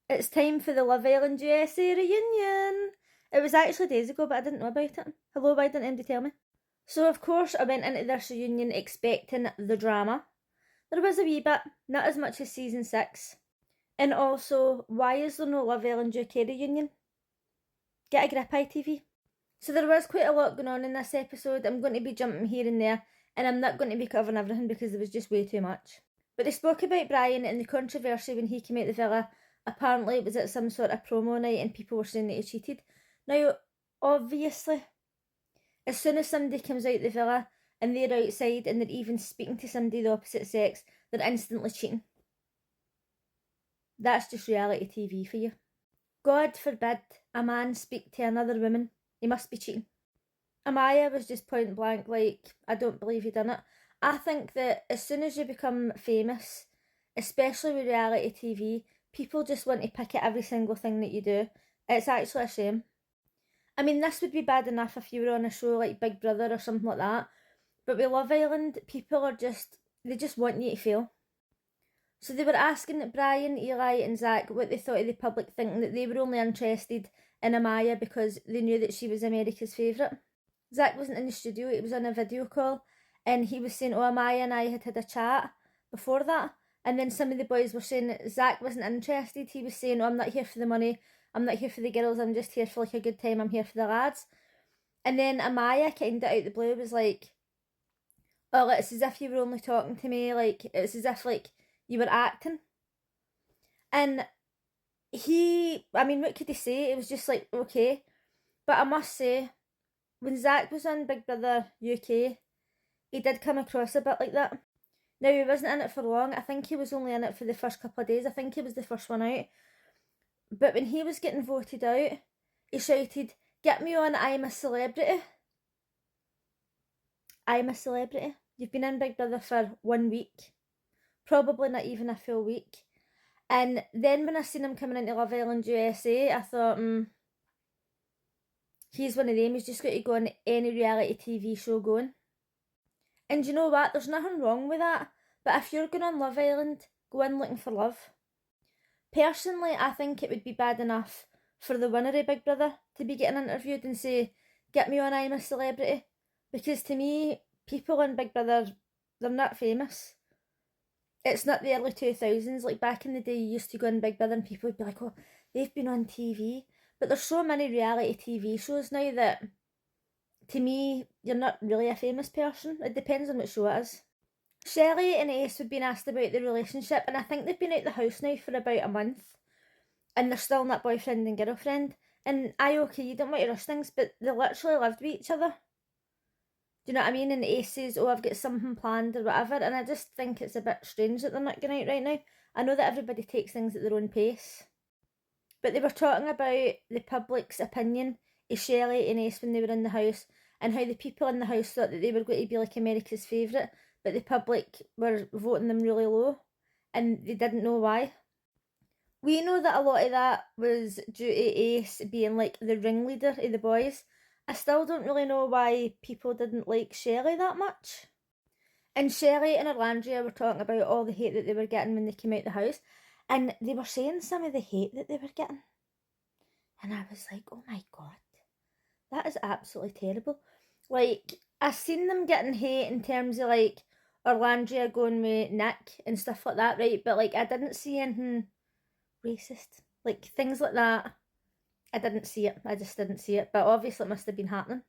It's time for the Love Island USA reunion. It was actually days ago, but I didn't know about it. Hello, why didn't anybody tell me? So of course I went into this reunion expecting the drama. There was a wee bit, not as much as season 6. And also, why is there no Love Island UK reunion? Get a grip, ITV. So there was quite a lot going on in this episode. I'm going to be jumping here and there, and I'm not going to be covering everything because there was just way too much. But they spoke about Brian and the controversy when he came out the villa. Apparently it was at some sort of promo night and people were saying that he cheated. Now, obviously, as soon as somebody comes out the villa and they're outside and they're even speaking to somebody of the opposite sex, they're instantly cheating. That's just reality TV for you. God forbid a man speak to another woman. He must be cheating. Amaya was just point blank like, I don't believe he done it. I think that as soon as you become famous, especially with reality TV, people just want to pick at every single thing that you do. It's actually a shame. I mean, this would be bad enough if you were on a show like Big Brother or something like that. But with Love Island, people are they just want you to fail. So they were asking Brian, Eli and Zach what they thought of the public thinking that they were only interested in Amaya because they knew that she was America's favourite. Zach wasn't in the studio, he was on a video call, and he was saying, oh, Amaya and I had a chat before that. And then some of the boys were saying that Zach wasn't interested. He was saying, oh, I'm not here for the money, I'm not here for the girls, I'm just here for like a good time, I'm here for the lads. And then Amaya kind of out the blue was like, oh, it's as if you were only talking to me, like, it's as if like you were acting. And what could he say? It was just like, okay. But I must say, when Zach was on Big Brother UK, he did come across a bit like that. Now, he wasn't in it for long. I think he was only in it for the first couple of days. I think he was the first one out. But when he was getting voted out, he shouted, get me on, I'm a celebrity. I'm a celebrity. You've been in Big Brother for 1 week. Probably not even a full week. And then when I seen him coming into Love Island USA, I thought, he's one of them. He's just got to go on any reality TV show going. And you know what? There's nothing wrong with that. But if you're going on Love Island, go in looking for love. Personally, I think it would be bad enough for the winner of Big Brother to be getting interviewed and say, get me on, I'm a celebrity. Because to me, people in Big Brother, they're not famous. It's not the early 2000s. Like back in the day, you used to go in Big Brother and people would be like, oh, they've been on TV. But there's so many reality TV shows now that, to me, you're not really a famous person. It depends on what show it is. Shelley and Ace have been asked about the relationship, and I think they've been out the house now for about a month. And they're still not boyfriend and girlfriend. And okay, you don't want to rush things, but they literally lived with each other. Do you know what I mean? And Ace says, oh, I've got something planned or whatever. And I just think it's a bit strange that they're not going out right now. I know that everybody takes things at their own pace. But they were talking about the public's opinion of Shelley and Ace when they were in the house, and how the people in the house thought that they were going to be like America's favourite, but the public were voting them really low, and they didn't know why. We know that a lot of that was due to Ace being like the ringleader of the boys. I still don't really know why people didn't like Shelley that much. And Shelley and Orlandria were talking about all the hate that they were getting when they came out the house, and they were saying some of the hate that they were getting. And I was like, oh my God, that is absolutely terrible. Like, I've seen them getting hate in terms of like Orlandria going with Nick and stuff like that, right? But like, I didn't see anything racist. Like, things like that, I didn't see it. I just didn't see it. But obviously it must have been happening.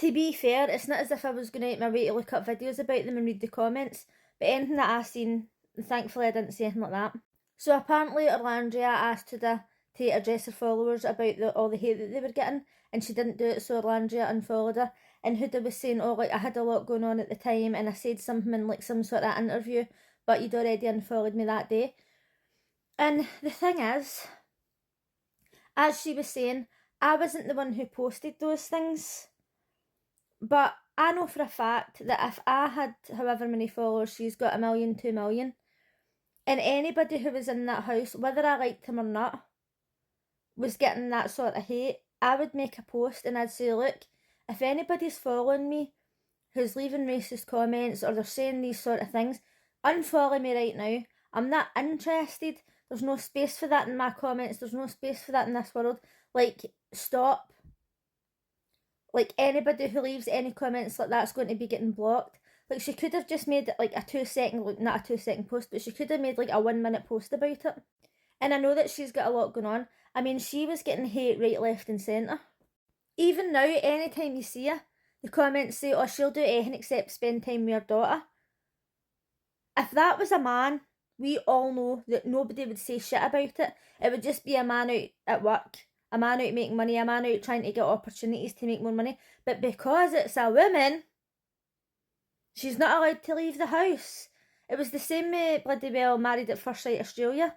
To be fair, it's not as if I was going out my way to look up videos about them and read the comments. But anything that I've seen, thankfully I didn't see anything like that. So apparently Orlandria asked Huda to address her followers about all the hate that they were getting, and she didn't do it, so Orlandria unfollowed her. And Huda was saying, oh, like, I had a lot going on at the time and I said something in like some sort of interview, but you'd already unfollowed me that day. And the thing is, as she was saying, I wasn't the one who posted those things, but I know for a fact that if I had however many followers she's got, 1 million, 2 million, and anybody who was in that house, whether I liked him or not, was getting that sort of hate, I would make a post and I'd say, look, if anybody's following me who's leaving racist comments or they're saying these sort of things, unfollow me right now. I'm not interested, There's no space for that in my comments. There's no space for that in this world. Like, stop. Like, anybody who leaves any comments like that's going to be getting blocked. Like, she could have just made like a 2-second, like not a 2-second post, but she could have made like a 1-minute post about it. And I know that she's got a lot going on. I mean, she was getting hate right, left and centre. Even now, anytime you see her, the comments say, oh, she'll do anything except spend time with her daughter. If that was a man, we all know that nobody would say shit about it. It would just be a man out at work, a man out making money, a man out trying to get opportunities to make more money. But because it's a woman, she's not allowed to leave the house. It was the same with bloody well Married at First Sight Australia.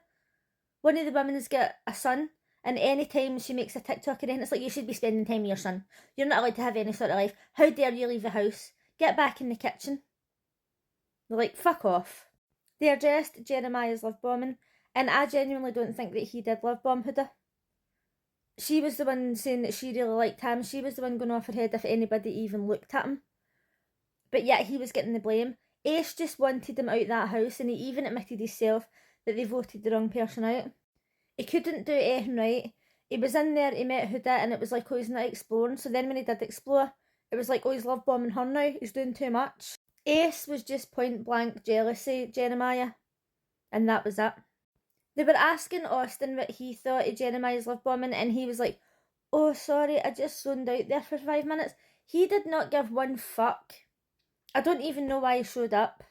One of the women's got a son, and any time she makes a TikTok or anything, it's like, you should be spending time with your son. You're not allowed to have any sort of life. How dare you leave the house? Get back in the kitchen. They're like, fuck off. They addressed Jeremiah's love bombing, and I genuinely don't think that he did love bomb Huda. She was the one saying that she really liked him. She was the one going off her head if anybody even looked at him. But yet he was getting the blame. Ace just wanted him out that house, and he even admitted himself that they voted the wrong person out. He couldn't do anything right. He was in there, he met Huda, and it was like, oh, he's not exploring. So then when he did explore, it was like, oh, he's love bombing her now. He's doing too much. Ace was just point blank jealousy, Jeremiah. And that was it. They were asking Austin what he thought of Jeremiah's love bombing, and he was like, oh, sorry, I just zoned out there for 5 minutes. He did not give one fuck. I don't even know why he showed up.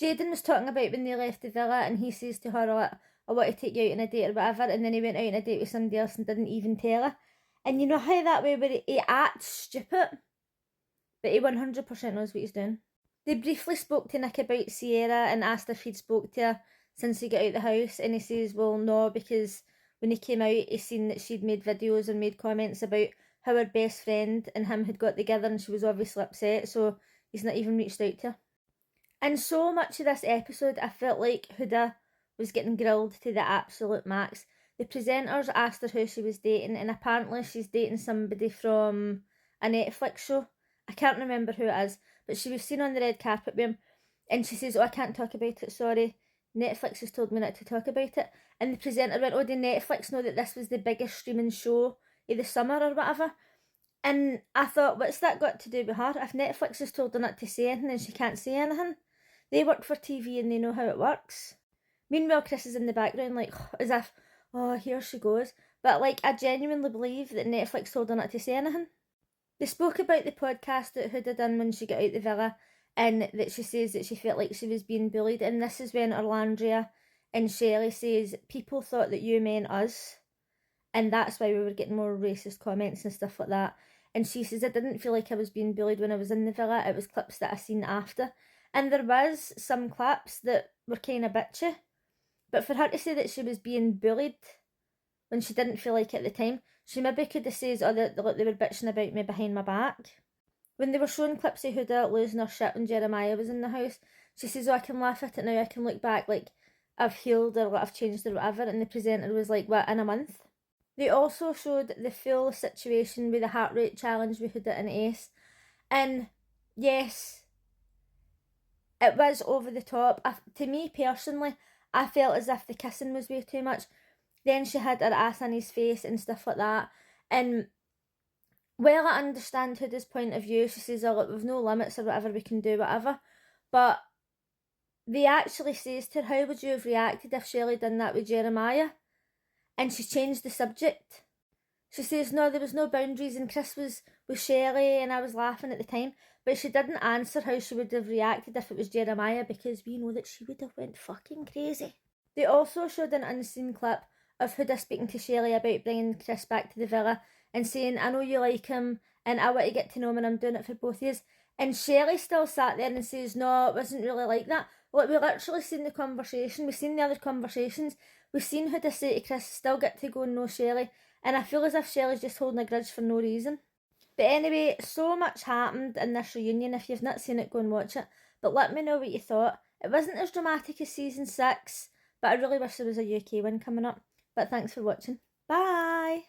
Jaden was talking about when they left the villa, and he says to her, like, I want to take you out on a date or whatever, and then he went out on a date with somebody else and didn't even tell her. And you know how that way where he acts stupid, but he 100% knows what he's doing. They briefly spoke to Nick about Sierra and asked if he'd spoke to her since he got out of the house, and he says, well, no, because when he came out, he seen that she'd made videos and made comments about how her best friend and him had got together, and she was obviously upset, so he's not even reached out to her. And so much of this episode, I felt like Huda was getting grilled to the absolute max. The presenters asked her who she was dating, and apparently she's dating somebody from a Netflix show. I can't remember who it is, but she was seen on the red carpet with him, and she says, oh, I can't talk about it, sorry. Netflix has told me not to talk about it. And the presenter went, oh, did Netflix know that this was the biggest streaming show of the summer or whatever? And I thought, what's that got to do with her? If Netflix has told her not to say anything and she can't say anything, they work for TV and they know how it works. Meanwhile, Chris is in the background like, as if, oh, here she goes. But like, I genuinely believe that Netflix told her not to say anything. They spoke about the podcast that Huda done when she got out the villa, and that she says that she felt like she was being bullied. And this is when Orlandria and Shelley says, people thought that you meant us, and that's why we were getting more racist comments and stuff like that. And she says, I didn't feel like I was being bullied when I was in the villa. It was clips that I seen after. And there was some clips that were kind of bitchy. But for her to say that she was being bullied when she didn't feel like it at the time, she maybe could have said, oh, they were bitching about me behind my back. When they were showing clips of Huda losing her shit when Jeremiah was in the house, she says, oh, I can laugh at it now, I can look back, like, I've healed or I've changed or whatever. And the presenter was like, what, in a month? They also showed the full situation with the heart rate challenge with Huda and Ace. And yes, it was over the top. To me personally, I felt as if the kissing was way too much. Then she had her ass on his face and stuff like that. And well, I understand Huda's point of view. She says, oh, look, we've no limits or whatever, we can do whatever. But they actually says to her, how would you have reacted if Shelley done that with Jeremiah? And she changed the subject. She says, no, there was no boundaries, and Chris was with Shelley and I was laughing at the time. But she didn't answer how she would have reacted if it was Jeremiah, because we know that she would have went fucking crazy. They also showed an unseen clip of Huda speaking to Shelley about bringing Chris back to the villa and saying, I know you like him and I want to get to know him and I'm doing it for both of you. And Shelley still sat there and says, no, it wasn't really like that. Look, we literally seen the conversation, we've seen the other conversations, we've seen Huda say to Chris, still get to go and know Shelley, and I feel as if Shelley's just holding a grudge for no reason. But anyway, so much happened in this reunion. If you've not seen it, go and watch it. But let me know what you thought. It wasn't as dramatic as season 6, but I really wish there was a UK one coming up. But thanks for watching. Bye!